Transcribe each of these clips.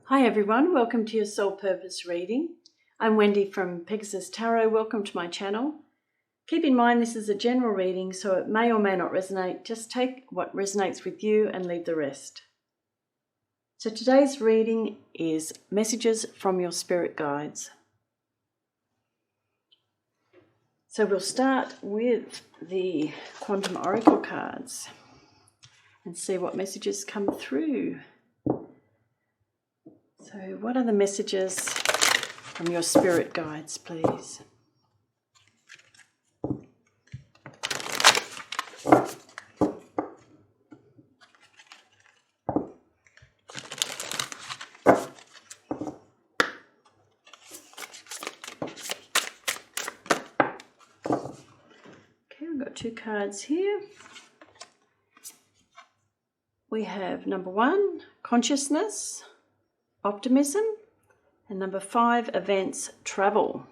Hi everyone, welcome to your Soul Purpose reading. I'm Wendy from Pegasus Tarot. Welcome to my channel. Keep in mind this is a general reading, so it may or may not resonate. Just take what resonates with you and leave the rest. So today's reading is messages from your spirit guides. So we'll start with the Quantum Oracle cards and see what messages come through. So what are the messages from your spirit guides, please? Okay, we've got two cards here. We have number 1, consciousness, optimism, and number 5, events, travel.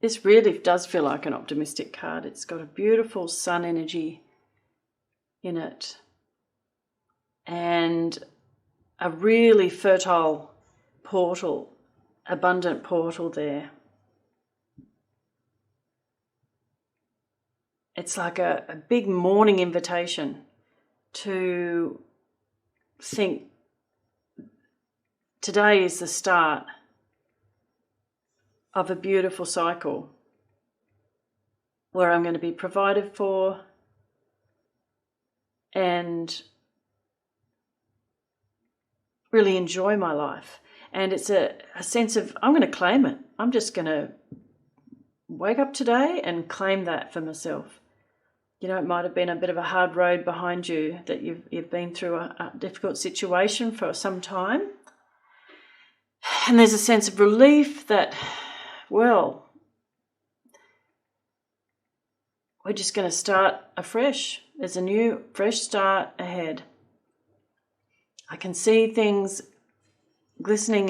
This really does feel like an optimistic card. It's got a beautiful sun energy in it and a really fertile portal, abundant portal there. It's like a big morning invitation to think today is the start of a beautiful cycle where I'm going to be provided for and really enjoy my life. And it's a sense of, I'm going to claim it. I'm just going to wake up today and claim that for myself. You know, it might have been a bit of a hard road behind you, that you've been through a difficult situation for some time. And there's a sense of relief that, well, we're just going to start afresh. There's a new, fresh start ahead. I can see things glistening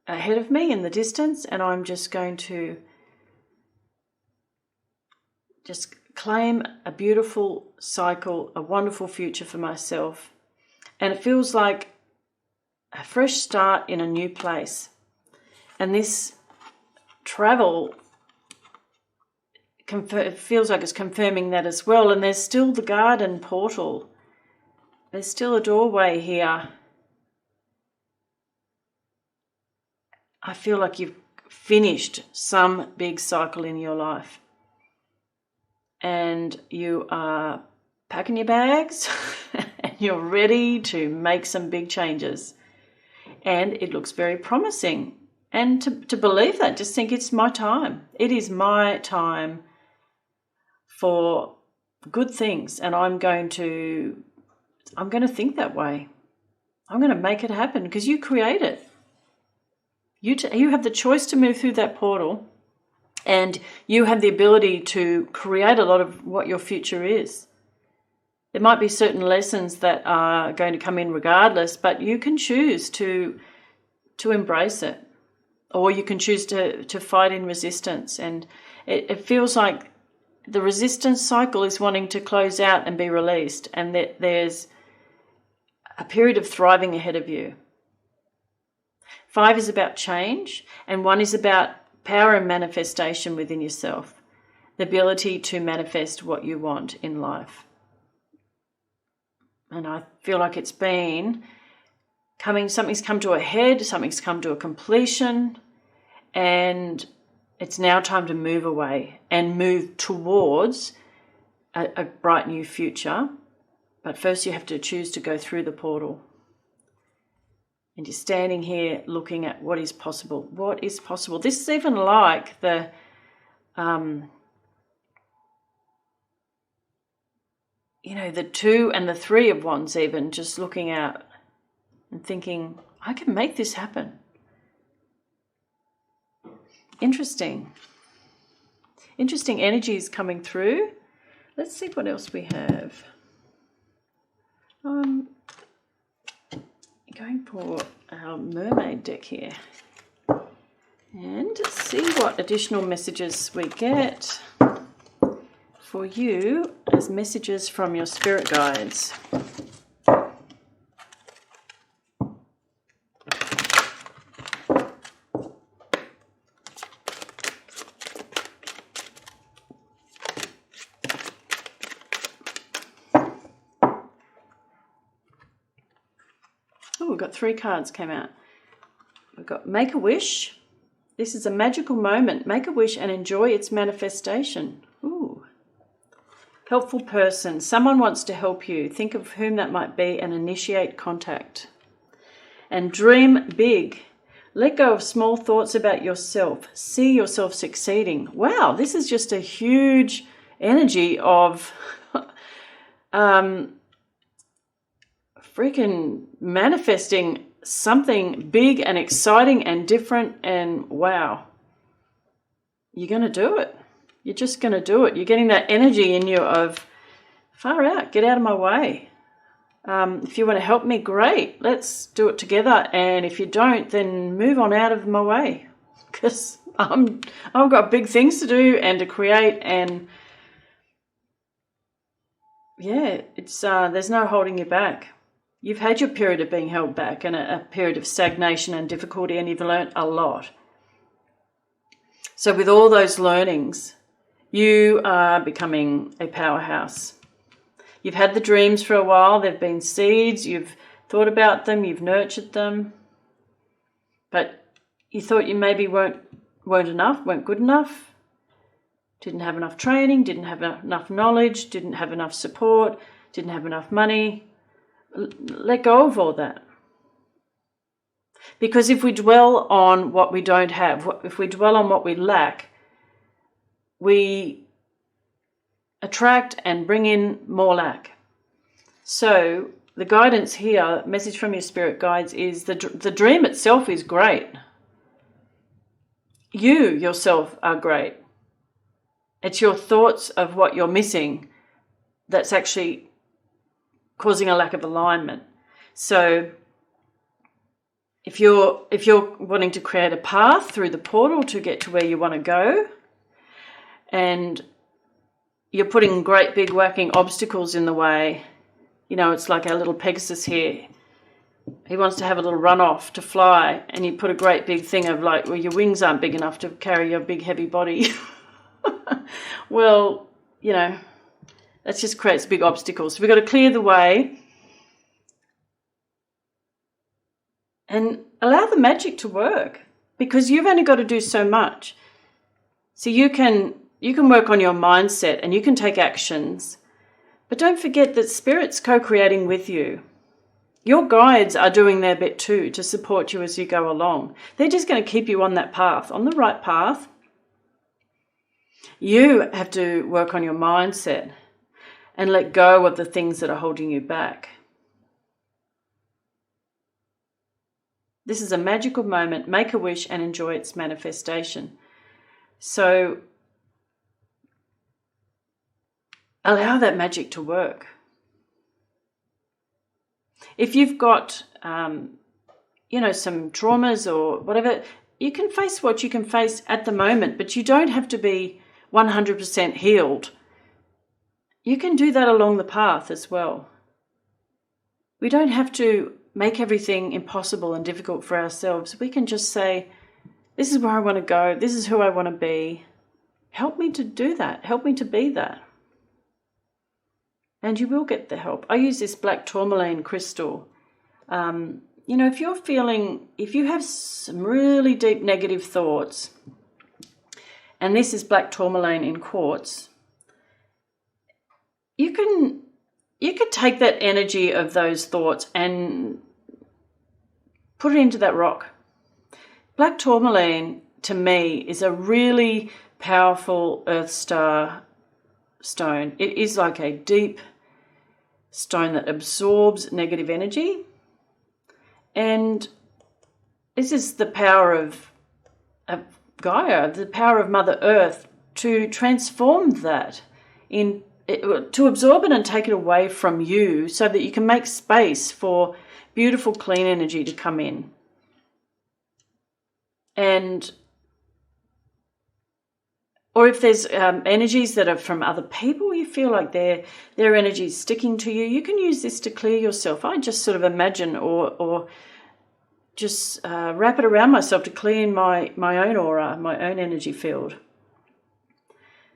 ahead of me in the distance, and I'm just going to just claim a beautiful cycle, a wonderful future for myself. And it feels like a fresh start in a new place. And this travel it feels like it's confirming that as well. And there's still the garden portal. There's still a doorway here. I feel like you've finished some big cycle in your life. And you are packing your bags and you're ready to make some big changes. And it looks very promising. And to believe that, just think it's my time. It is my time for good things. And I'm going to think that way. I'm going to make it happen because you create it. You have the choice to move through that portal. And you have the ability to create a lot of what your future is. There might be certain lessons that are going to come in regardless, but you can choose to embrace it. Or you can choose to fight in resistance. And it feels like the resistance cycle is wanting to close out and be released. And there's a period of thriving ahead of you. 5 is about change, and 1 is about power and manifestation within yourself, the ability to manifest what you want in life. And I feel like it's been something's come to a head, something's come to a completion, and it's now time to move away and move towards a bright new future. But first you have to choose to go through the portal. And you're standing here looking at what is possible. What is possible? This is even like the the 2 and the 3 of Wands, even just looking out and thinking, I can make this happen. Interesting energies coming through. Let's see what else we have. Going for our mermaid deck here and see what additional messages we get for you as messages from your spirit guides. Oh, we've got 3 cards came out. We've got make a wish. This is a magical moment. Make a wish and enjoy its manifestation. Ooh. Helpful person. Someone wants to help you. Think of whom that might be and initiate contact. And dream big. Let go of small thoughts about yourself. See yourself succeeding. Wow, this is just a huge energy of freaking manifesting something big and exciting and different, and wow, you're going to do it. You're just going to do it. You're getting that energy in you of far out, get out of my way. If you want to help me, great, let's do it together. And if you don't, then move on out of my way, because I've got big things to do and to create, and yeah, it's there's no holding you back. You've had your period of being held back and a period of stagnation and difficulty, and you've learned a lot. So with all those learnings, you are becoming a powerhouse. You've had the dreams for a while. They've been seeds. You've thought about them. You've nurtured them. But you thought you maybe weren't good enough, didn't have enough training, didn't have enough knowledge, didn't have enough support, didn't have enough money. Let go of all that. Because if we dwell on what we don't have, if we dwell on what we lack, we attract and bring in more lack. So the guidance here, message from your spirit guides, is the dream itself is great. You yourself are great. It's your thoughts of what you're missing that's actually causing a lack of alignment. So if you're wanting to create a path through the portal to get to where you want to go, and you're putting great big whacking obstacles in the way, you know, it's like our little Pegasus here. He wants to have a little run off to fly, and you put a great big thing of like, well, your wings aren't big enough to carry your big heavy body. Well, you know, that just creates big obstacles. So we've got to clear the way and allow the magic to work, because you've only got to do so much. So you can work on your mindset and you can take actions, but don't forget that Spirit's co-creating with you. Your guides are doing their bit too to support you as you go along. They're just going to keep you on that path, on the right path. You have to work on your mindset and let go of the things that are holding you back. This is a magical moment. Make a wish and enjoy its manifestation. So allow that magic to work. If you've got, some traumas or whatever, you can face what you can face at the moment, but you don't have to be 100% healed. You can do that along the path as well. We don't have to make everything impossible and difficult for ourselves. We can just say, this is where I want to go. This is who I want to be. Help me to do that. Help me to be that. And you will get the help. I use this black tourmaline crystal. If you have some really deep negative thoughts, and this is black tourmaline in quartz, you could take that energy of those thoughts and put it into that rock. Black tourmaline, to me, is a really powerful earth star stone. It is like a deep stone that absorbs negative energy. And this is the power of Gaia, the power of Mother Earth, to transform that to absorb it and take it away from you so that you can make space for beautiful, clean energy to come in. And Or if there's energies that are from other people, you feel like their energy is sticking to you, you can use this to clear yourself. I just sort of imagine or just wrap it around myself to clean my own aura, my own energy field.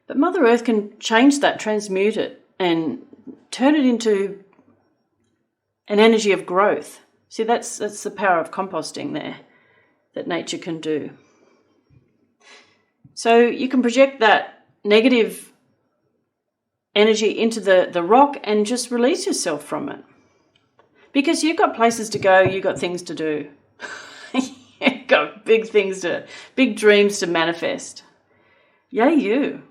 But Mother Earth can change that, transmute it, and turn it into an energy of growth. See, that's the power of composting there that nature can do. So you can project that negative energy into the rock and just release yourself from it. Because you've got places to go, you've got things to do. You've got big dreams to manifest. Yay you.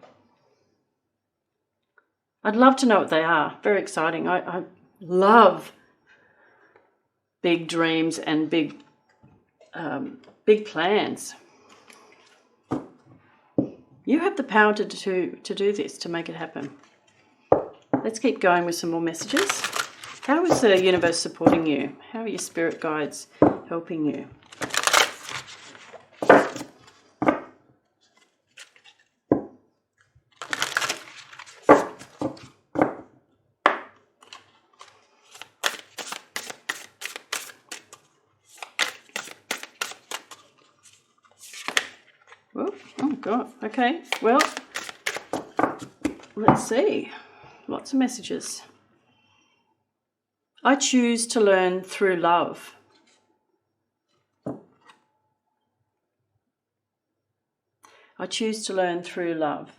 I'd love to know what they are. Very exciting. I love big dreams and big plans. You have the power to do this, to make it happen. Let's keep going with some more messages. How is the universe supporting you? How are your spirit guides helping you? Oh God, okay, well, let's see. Lots of messages. I choose to learn through love. I choose to learn through love.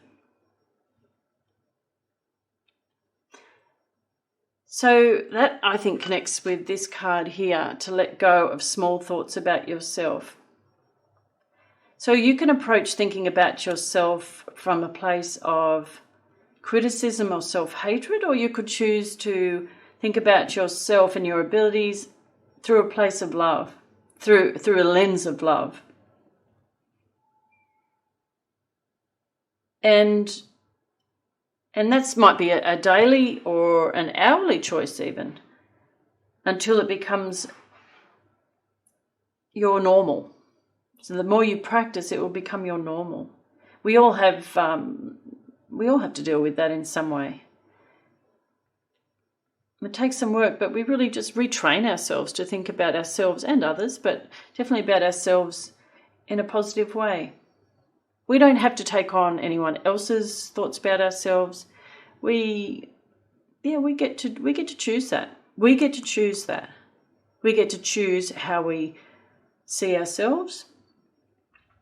So that, I think, connects with this card here, to let go of small thoughts about yourself. So you can approach thinking about yourself from a place of criticism or self-hatred, or you could choose to think about yourself and your abilities through a place of love, through a lens of love. And that might be a daily or an hourly choice even, until it becomes your normal. So the more you practice, it will become your normal. We all have to deal with that in some way. It takes some work, but we really just retrain ourselves to think about ourselves and others, but definitely about ourselves in a positive way. We don't have to take on anyone else's thoughts about ourselves. We get to choose that. We get to choose that. We get to choose how we see ourselves,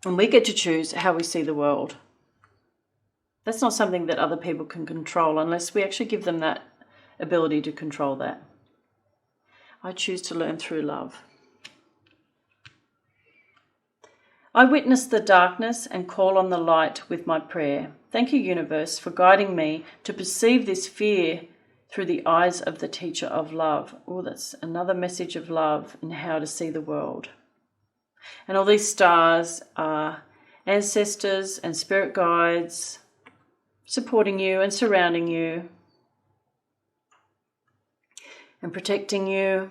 and we get to choose how we see the world. That's not something that other people can control unless we actually give them that ability to control that. I choose to learn through love. I witness the darkness and call on the light with my prayer. Thank you, universe, for guiding me to perceive this fear through the eyes of the teacher of love. Oh, that's another message of love and how to see the world. And all these stars are ancestors and spirit guides supporting you and surrounding you and protecting you.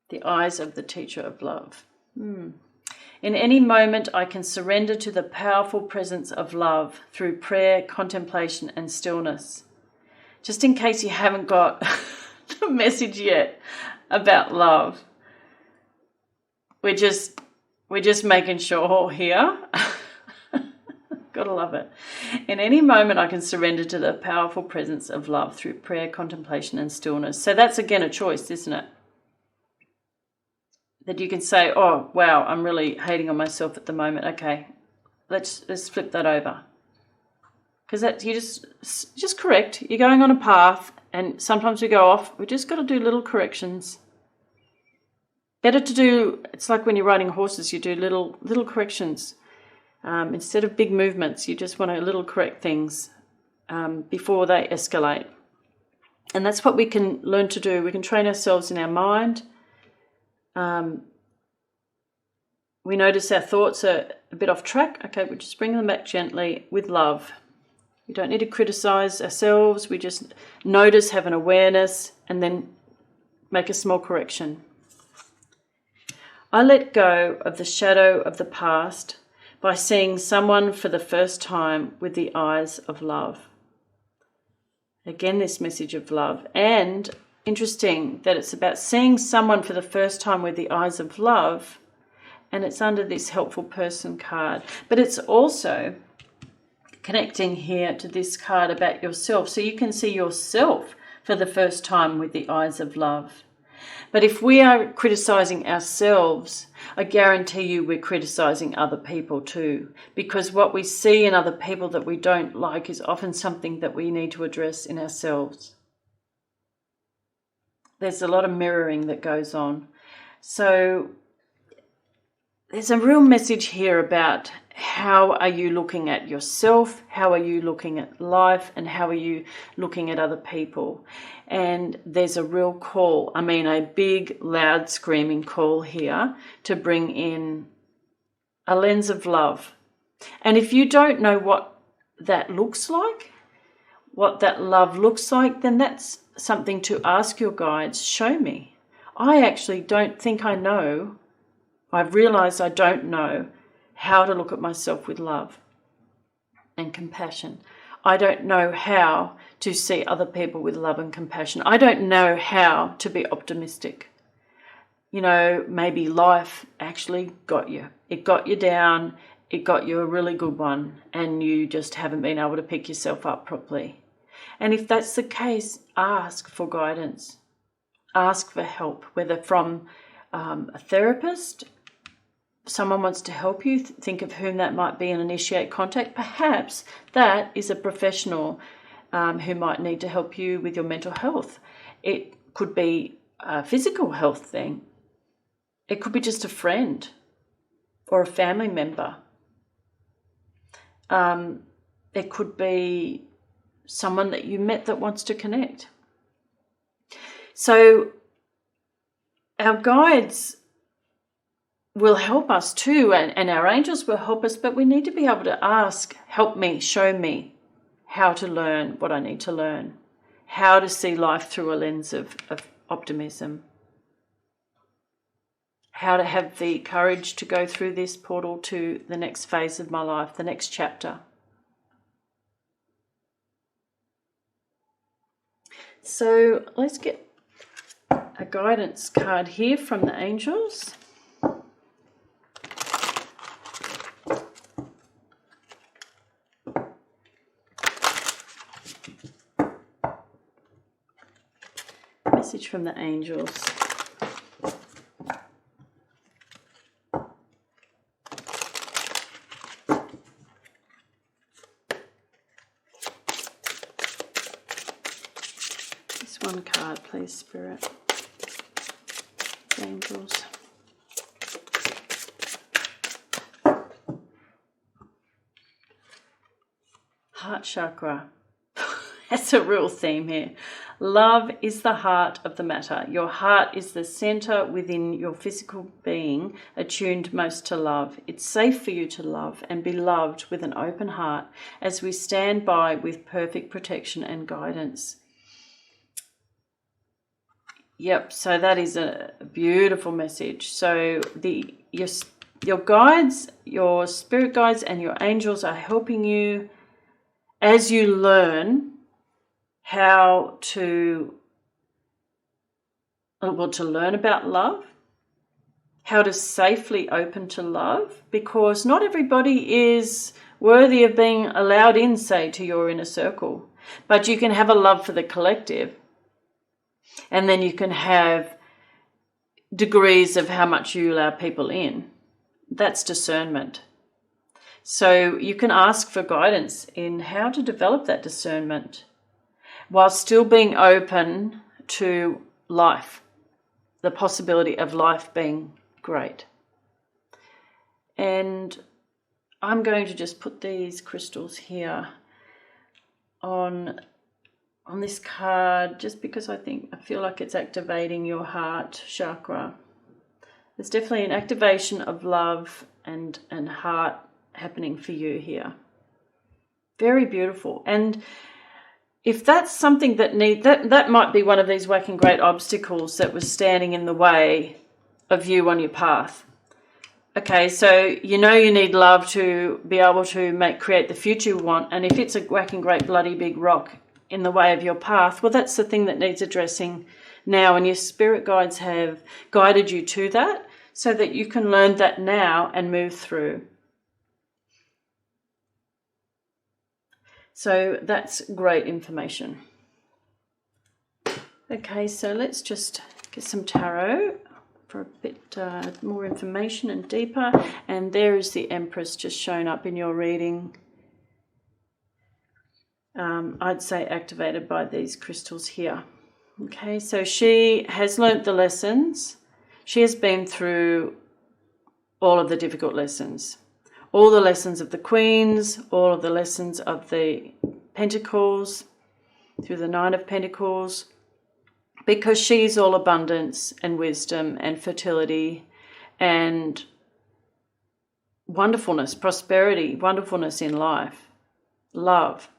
The eyes of the teacher of love. In any moment, I can surrender to the powerful presence of love through prayer, contemplation, and stillness. Just in case you haven't got the message yet about love, we're just making sure here. Gotta love it. In any moment, I can surrender to the powerful presence of love through prayer, contemplation, and stillness. So that's again a choice, isn't it? That you can say, oh, wow, I'm really hating on myself at the moment. Okay, let's flip that over. Because that you just correct. You're going on a path, and sometimes we go off. We just got to do little corrections. Better to do. It's like when you're riding horses, you do little corrections instead of big movements. You just want to little correct things before they escalate, and that's what we can learn to do. We can train ourselves in our mind. We notice our thoughts are a bit off track. Okay, we just bring them back gently with love. We don't need to criticize ourselves. We just notice, have an awareness, and then make a small correction. I let go of the shadow of the past by seeing someone for the first time with the eyes of love. Again, this message of love. And interesting that it's about seeing someone for the first time with the eyes of love, and it's under this helpful person card. But it's also connecting here to this card about yourself, so you can see yourself for the first time with the eyes of love. But if we are criticizing ourselves, I guarantee you we're criticizing other people too, because what we see in other people that we don't like is often something that we need to address in ourselves. There's a lot of mirroring that goes on. So there's a real message here about how are you looking at yourself, how are you looking at life, and how are you looking at other people. And there's a real call, a big, loud, screaming call here to bring in a lens of love. And if you don't know what that looks like, what that love looks like, then that's something to ask your guides, show me. I actually don't think I know. I've realized I don't know how to look at myself with love and compassion. I don't know how to see other people with love and compassion. I don't know how to be optimistic. Maybe life actually got you. It got you down. It got you a really good one, and you just haven't been able to pick yourself up properly. And if that's the case, ask for guidance. Ask for help, whether from a therapist, someone wants to help you, think of whom that might be and initiate contact. Perhaps that is a professional who might need to help you with your mental health. It could be a physical health thing. It could be just a friend or a family member. It could be someone that you met that wants to connect. So our guides will help us too, and our angels will help us, but we need to be able to ask, help me, show me how to learn what I need to learn, how to see life through a lens of optimism, how to have the courage to go through this portal to the next phase of my life, the next chapter. So let's get a guidance card here from the angels. Message from the angels. Just one card, please, Spirit. Angels. Heart chakra. That's a real theme here. Love is the heart of the matter. Your heart is the center within your physical being, attuned most to love. It's safe for you to love and be loved with an open heart as we stand by with perfect protection and guidance. Yep, so that is a beautiful message. So your guides, your spirit guides and your angels are helping you as you learn how to learn about love, how to safely open to love, because not everybody is worthy of being allowed in, say, to your inner circle. But you can have a love for the collective, and then you can have degrees of how much you allow people in. That's discernment. So you can ask for guidance in how to develop that discernment while still being open to life, the possibility of life being great. And I'm going to just put these crystals here on this card, just because I feel like it's activating your heart chakra. There's definitely an activation of love and heart happening for you here. Very beautiful. And if that's something that might be one of these whacking great obstacles that was standing in the way of you on your path. Okay, so you know you need love to be able to create the future you want, and if it's a whacking great bloody big rock in the way of your path, well, that's the thing that needs addressing now, and your spirit guides have guided you to that so that you can learn that now and move through. So that's great information. Okay, so let's just get some tarot for a bit more information and deeper. And there is the Empress just shown up in your reading. I'd say activated by these crystals here. Okay, so she has learnt the lessons. She has been through all of the difficult lessons. All the lessons of the Queens, all of the lessons of the Pentacles, through the Nine of Pentacles, because she's all abundance and wisdom and fertility and wonderfulness, prosperity, wonderfulness in life, love.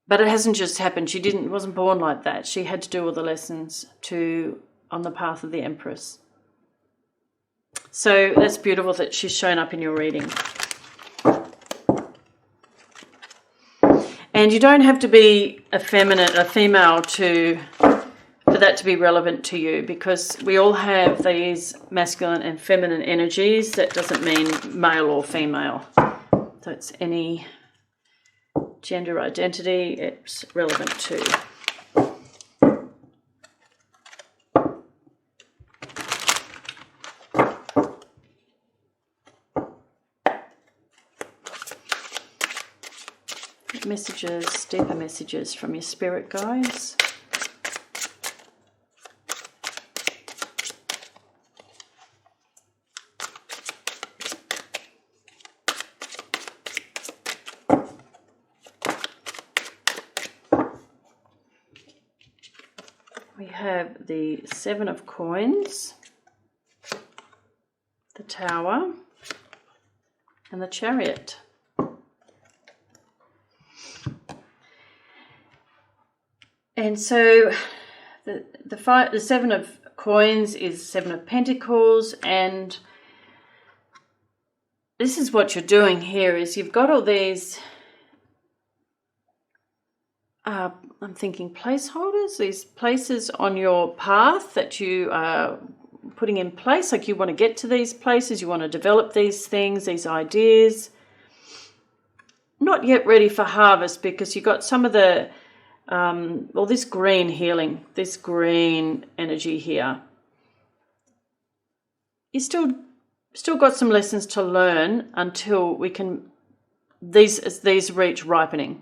But it hasn't just happened. She wasn't born like that. She had to do all the lessons on the path of the Empress. So that's beautiful that she's shown up in your reading. And you don't have to be a female for that to be relevant to you, because we all have these masculine and feminine energies. That doesn't mean male or female. So it's any gender identity it's relevant to. Messages, deeper messages from your spirit guides. We have the Seven of Coins, the Tower, and the Chariot. And so the Seven of Coins is Seven of Pentacles, and this is what you're doing here is you've got all these, I'm thinking placeholders, these places on your path that you are putting in place, like you want to get to these places, you want to develop these things, these ideas. Not yet ready for harvest because you've got some of the this green healing, this green energy here. You still got some lessons to learn until we can these reach ripening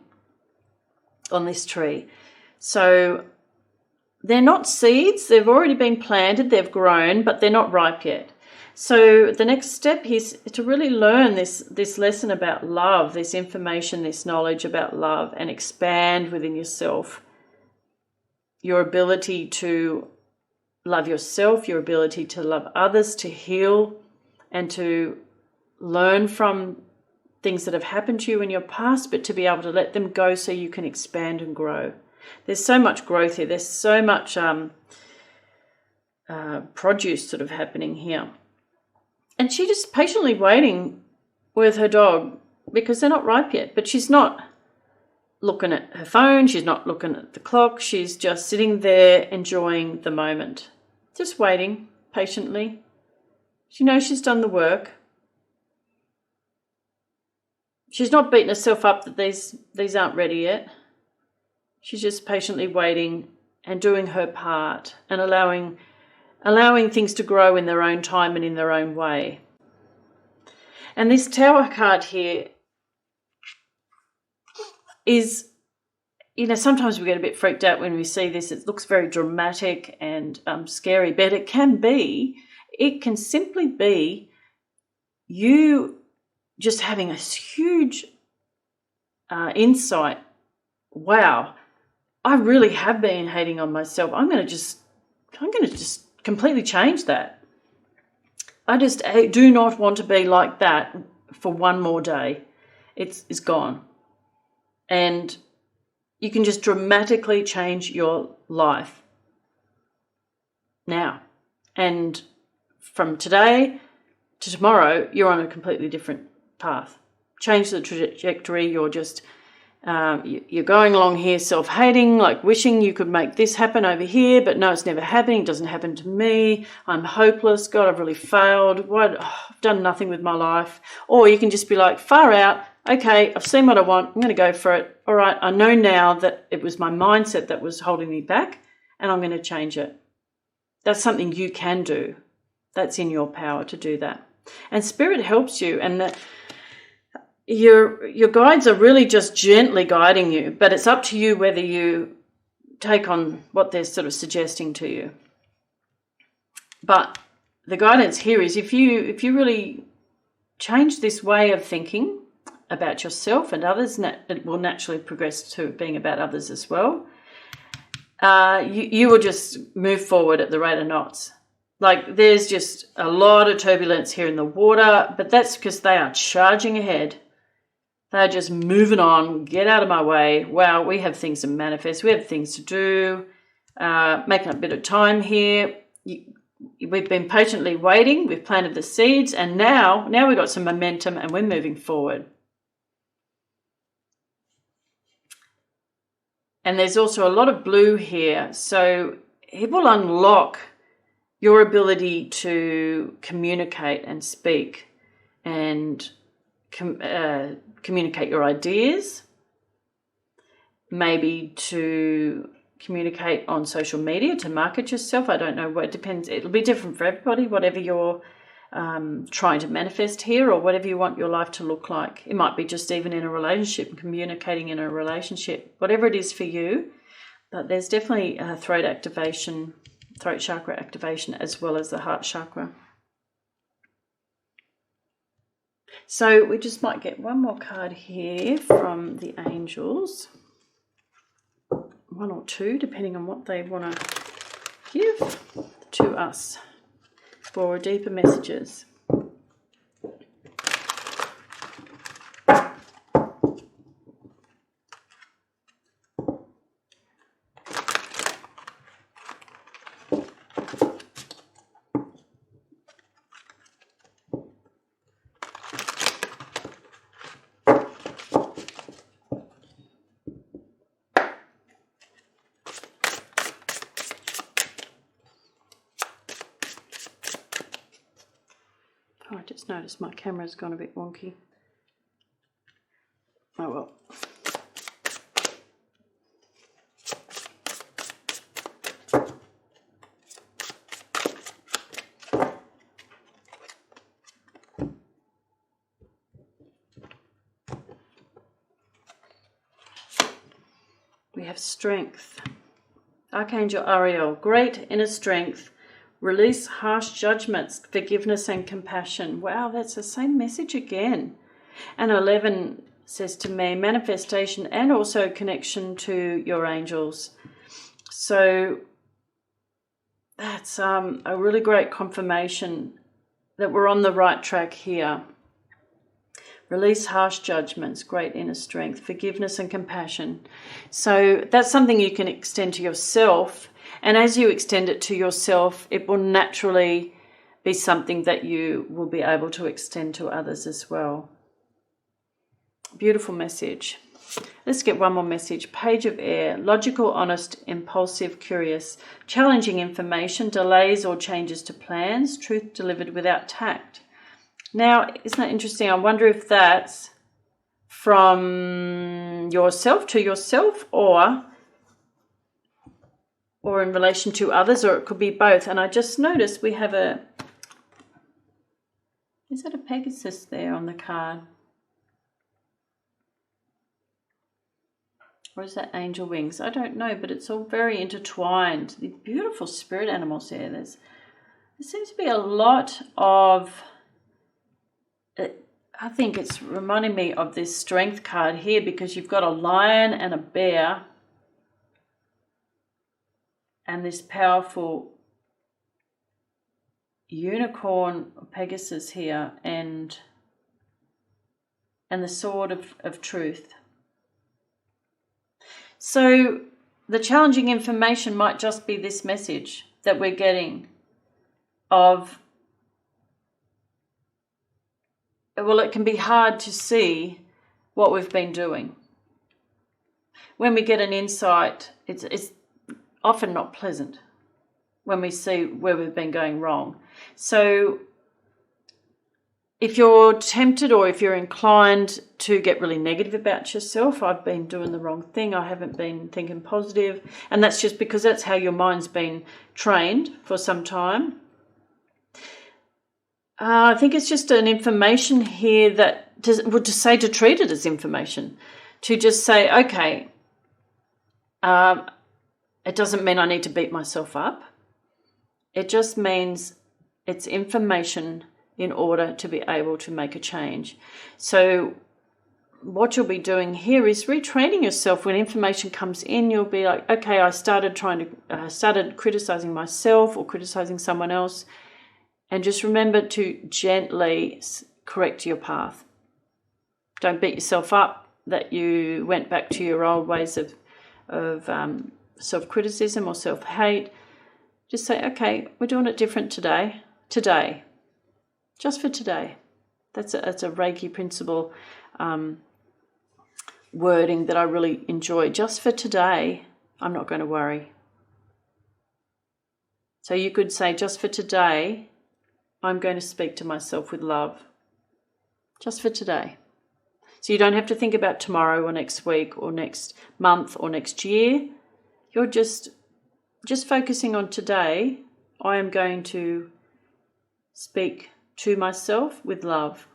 on this tree. So they're not seeds, they've already been planted, they've grown, but they're not ripe yet. So the next step is to really learn this lesson about love, this information, this knowledge about love, and expand within yourself your ability to love yourself, your ability to love others, to heal, and to learn from things that have happened to you in your past, but to be able to let them go so you can expand and grow. There's so much growth here. There's so much produce sort of happening here. And she's just patiently waiting with her dog because they're not ripe yet. But she's not looking at her phone. She's not looking at the clock. She's just sitting there enjoying the moment. Just waiting patiently. She knows she's done the work. She's not beating herself up that these aren't ready yet. She's just patiently waiting and doing her part and allowing things to grow in their own time and in their own way. And this Tower card here is, sometimes we get a bit freaked out when we see this. It looks very dramatic and scary, but it can simply be you just having a huge insight. Wow, I really have been hating on myself. I'm going to just completely change that. I do not want to be like that for one more day. It's gone. And you can just dramatically change your life now. And from today, to tomorrow, you're on a completely different path. Change the trajectory. You're just, you're going along here self-hating, like wishing you could make this happen over here, but no, it's never happening. It doesn't happen to me. I'm hopeless. God, I've really failed. I've done nothing with my life. Or you can just be like, far out. Okay, I've seen what I want. I'm going to go for it. All right, I know now that it was my mindset that was holding me back, and I'm going to change it. That's something you can do. That's in your power to do that. And Spirit helps you, and your guides are really just gently guiding you, but it's up to you whether you take on what they're sort of suggesting to you. But the guidance here is if you really change this way of thinking about yourself and others, it will naturally progress to being about others as well. You will just move forward at the rate of knots. Like there's just a lot of turbulence here in the water, but that's because they are charging ahead. They're just moving on. Get out of my way. Wow, we have things to manifest. We have things to do. Making a bit of time here. We've been patiently waiting. We've planted the seeds, and now we've got some momentum, and we're moving forward. And there's also a lot of blue here, so it will unlock your ability to communicate and speak and communicate your ideas, maybe to communicate on social media to market yourself. I don't know what, it depends. It'll be different for everybody, whatever you're trying to manifest here or whatever you want your life to look like. It might be just even in a relationship, communicating in a relationship, whatever it is for you. But there's definitely throat activation, throat chakra activation, as well as the heart chakra. So we just might get one more card here from the angels. One or two, depending on what they want to give to us for deeper messages. I just noticed my camera's gone a bit wonky. Oh well. We have strength. Archangel Ariel, great inner strength. Release harsh judgments, forgiveness and compassion. Wow, that's the same message again. And 11 says to me, manifestation and also connection to your angels. So that's a really great confirmation that we're on the right track here. Release harsh judgments, great inner strength, forgiveness and compassion. So that's something you can extend to yourself. And as you extend it to yourself, it will naturally be something that you will be able to extend to others as well. Beautiful message. Let's get one more message. Page of Air, logical, honest, impulsive, curious, challenging information, delays or changes to plans, truth delivered without tact. Now, isn't that interesting? I wonder if that's from yourself to yourself or in relation to others, or it could be both. And I just noticed we have is that a Pegasus there on the card? Or is that angel wings? I don't know, but it's all very intertwined. The beautiful spirit animals there. There seems to be a lot of, I think it's reminding me of this strength card here because you've got a lion and a bear and this powerful unicorn Pegasus here and the sword of truth. So the challenging information might just be this message that we're getting of well, it can be hard to see what we've been doing. When we get an insight, it's often not pleasant when we see where we've been going wrong. So if you're tempted or if you're inclined to get really negative about yourself, I've been doing the wrong thing, I haven't been thinking positive, and that's just because that's how your mind's been trained for some time. I think it's just an information here that, to treat it as information, to just say, okay, it doesn't mean I need to beat myself up. It just means it's information in order to be able to make a change. So what you'll be doing here is retraining yourself. When information comes in, you'll be like, okay, I started criticizing myself or criticizing someone else. And just remember to gently correct your path. Don't beat yourself up that you went back to your old ways of self-criticism or self-hate. Just say, okay, we're doing it different today. Today. Just for today. That's a Reiki principle wording that I really enjoy. Just for today, I'm not going to worry. So you could say, just for today, I'm going to speak to myself with love. Just for today. So you don't have to think about tomorrow or next week or next month or next year. You're just focusing on today. I am going to speak to myself with love.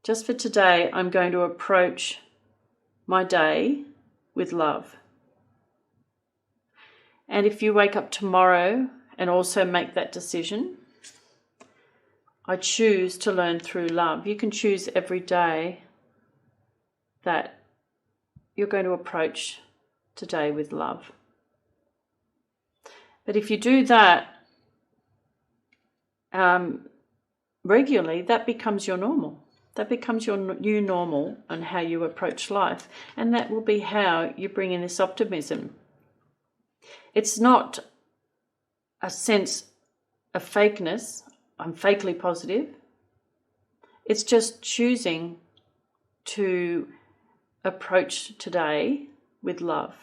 Just for today, I'm going to approach my day with love. And if you wake up tomorrow and also make that decision, I choose to learn through love. You can choose every day that you're going to approach today with love. But if you do that regularly, that becomes your normal. That becomes your new normal and how you approach life. And that will be how you bring in this optimism. It's not a sense of fakeness. I'm fakely positive. It's just choosing to approach today with love.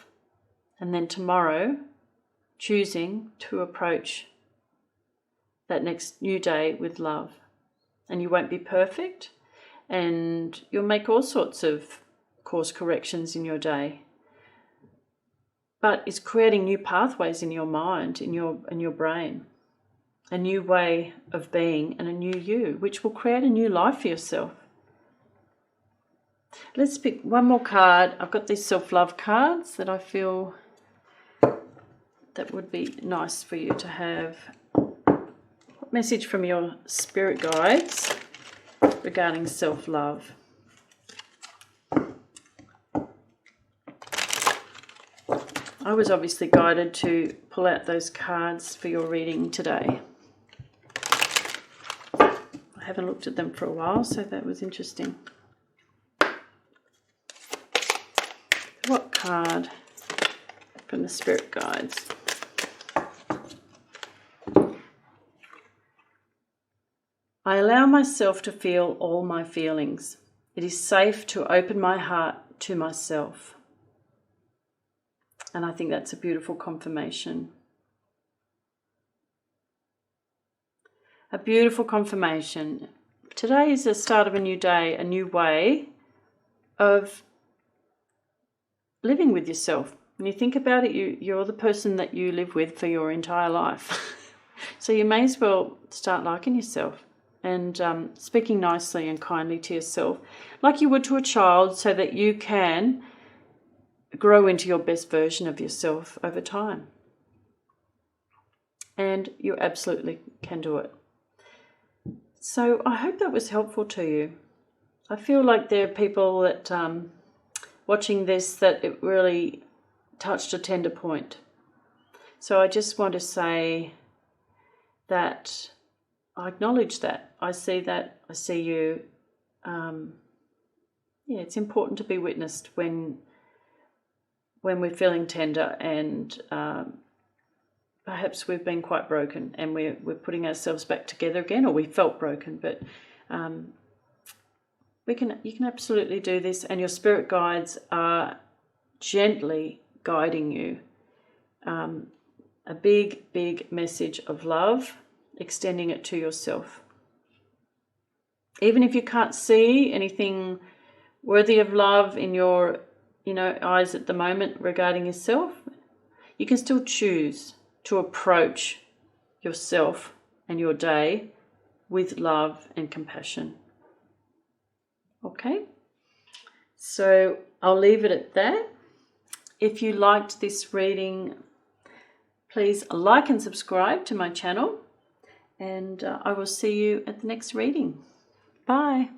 And then tomorrow, choosing to approach that next new day with love. And you won't be perfect, and you'll make all sorts of course corrections in your day. But it's creating new pathways in your mind, in your brain. A new way of being and a new you, which will create a new life for yourself. Let's pick one more card. I've got these self-love cards that I feel that would be nice for you to have. What message from your spirit guides regarding self-love? I was obviously guided to pull out those cards for your reading today. I haven't looked at them for a while, so that was interesting. What card from the spirit guides? I allow myself to feel all my feelings. It is safe to open my heart to myself. And I think that's a beautiful confirmation. A beautiful confirmation. Today is the start of a new day, a new way of living with yourself. When you think about it, you're the person that you live with for your entire life. So you may as well start liking yourself and speaking nicely and kindly to yourself, like you would to a child, so that you can grow into your best version of yourself over time. And you absolutely can do it. So I hope that was helpful to you. I feel like there are people that watching this that it really touched a tender point. So I just want to say that I acknowledge that. I see that. I see you. It's important to be witnessed when we're feeling tender and perhaps we've been quite broken and we're putting ourselves back together again, or we felt broken, but you can absolutely do this, and your spirit guides are gently guiding you. A big message of love, extending it to yourself. Even if you can't see anything worthy of love in your eyes at the moment regarding yourself, you can still choose to approach yourself and your day with love and compassion. Okay, so I'll leave it at that. If you liked this reading, please like and subscribe to my channel, and I will see you at the next reading. Bye.